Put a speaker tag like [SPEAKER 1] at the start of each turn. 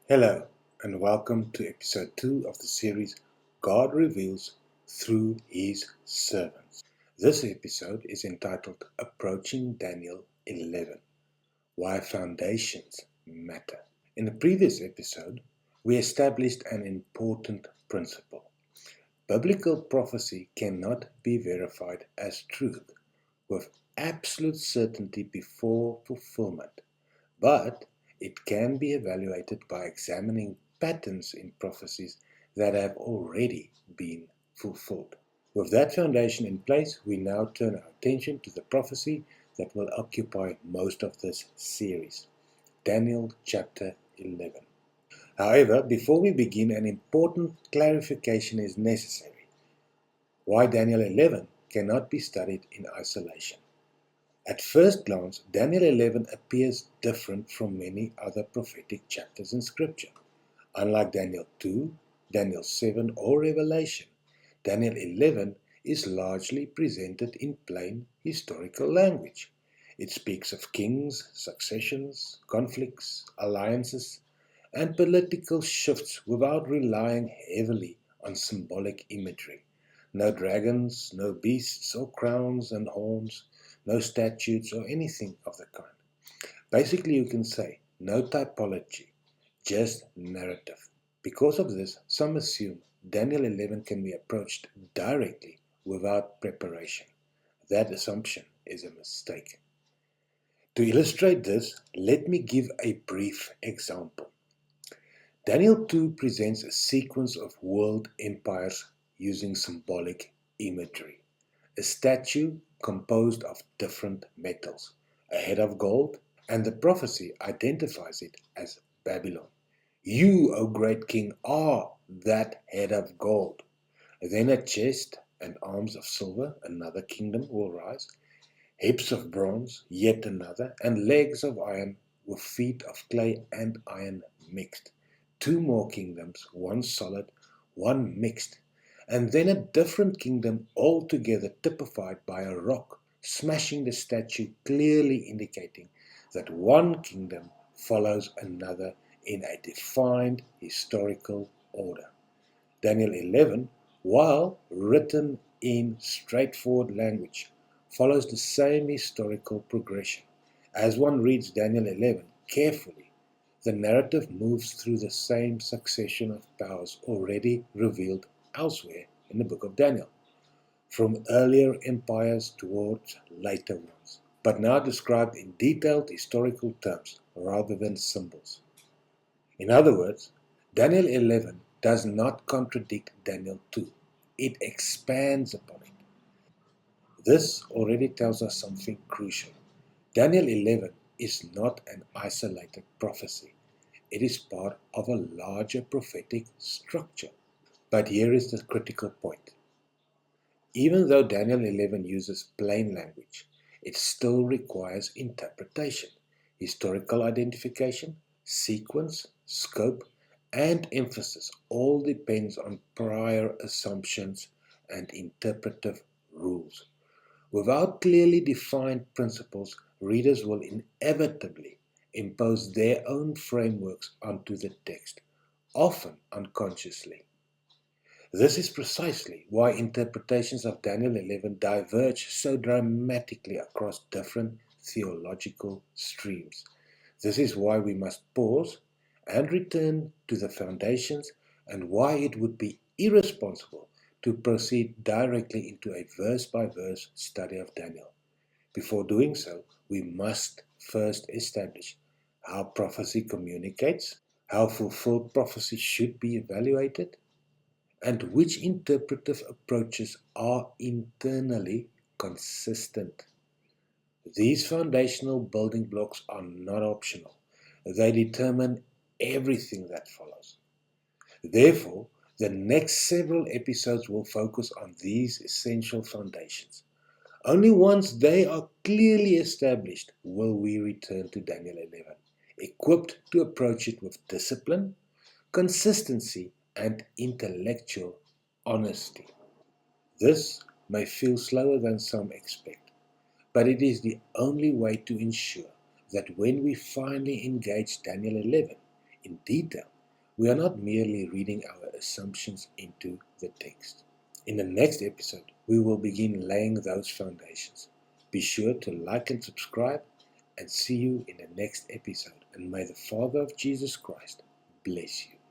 [SPEAKER 1] Hello, and welcome to episode 2 of the series God Reveals Through His Servants. This episode is entitled Approaching Daniel 11, Why Foundations Matter. In the previous episode, we established an important principle. Biblical prophecy cannot be verified as truth with absolute certainty before fulfillment, but it can be evaluated by examining patterns in prophecies that have already been fulfilled. With that foundation in place, we now turn our attention to the prophecy that will occupy most of this series, Daniel chapter 11. However, before we begin, an important clarification is necessary. Why Daniel 11 cannot be studied in isolation. At first glance, Daniel 11 appears different from many other prophetic chapters in Scripture. Unlike Daniel 2, Daniel 7, or Revelation, Daniel 11 is largely presented in plain historical language. It speaks of kings, successions, conflicts, alliances, and political shifts without relying heavily on symbolic imagery. No dragons, no beasts or crowns and horns, no statues or anything of the kind. Basically, you can say no typology, just narrative. Because of this, some assume Daniel 11 can be approached directly without preparation. That assumption is a mistake. To illustrate this, let me give a brief example. Daniel 2 presents a sequence of world empires using symbolic imagery. A statue composed of different metals, a head of gold, and the prophecy identifies it as Babylon. You, O great king, are that head of gold. Then a chest and arms of silver, another kingdom will rise, hips of bronze, yet another, and legs of iron with feet of clay and iron mixed. Two more kingdoms, one solid, one mixed, and then a different kingdom altogether typified by a rock, smashing the statue, clearly indicating that one kingdom follows another in a defined historical order. Daniel 11, while written in straightforward language, follows the same historical progression. As one reads Daniel 11 carefully, the narrative moves through the same succession of powers already revealed elsewhere in the book of Daniel, from earlier empires towards later ones, but now described in detailed historical terms rather than symbols. In other words, Daniel 11 does not contradict Daniel 2. It expands upon it. This already tells us something crucial. Daniel 11 is not an isolated prophecy. It is part of a larger prophetic structure. But here is the critical point. Even though Daniel 11 uses plain language, it still requires interpretation, historical identification, sequence, scope, and emphasis. All depends on prior assumptions and interpretive rules. Without clearly defined principles, readers will inevitably impose their own frameworks onto the text, often unconsciously. This is precisely why interpretations of Daniel 11 diverge so dramatically across different theological streams. This is why we must pause and return to the foundations, and why it would be irresponsible to proceed directly into a verse-by-verse study of Daniel. Before doing so, we must first establish how prophecy communicates, how fulfilled prophecy should be evaluated, and which interpretive approaches are internally consistent. These foundational building blocks are not optional. They determine everything that follows. Therefore, the next several episodes will focus on these essential foundations. Only once they are clearly established will we return to Daniel 11, equipped to approach it with discipline, consistency, and intellectual honesty. This may feel slower than some expect, but it is the only way to ensure that when we finally engage Daniel 11 in detail, We are not merely reading our assumptions into the text. In the next episode, we will begin laying those foundations. Be sure to like and subscribe, and see you in the next episode. And may the Father of Jesus Christ bless you.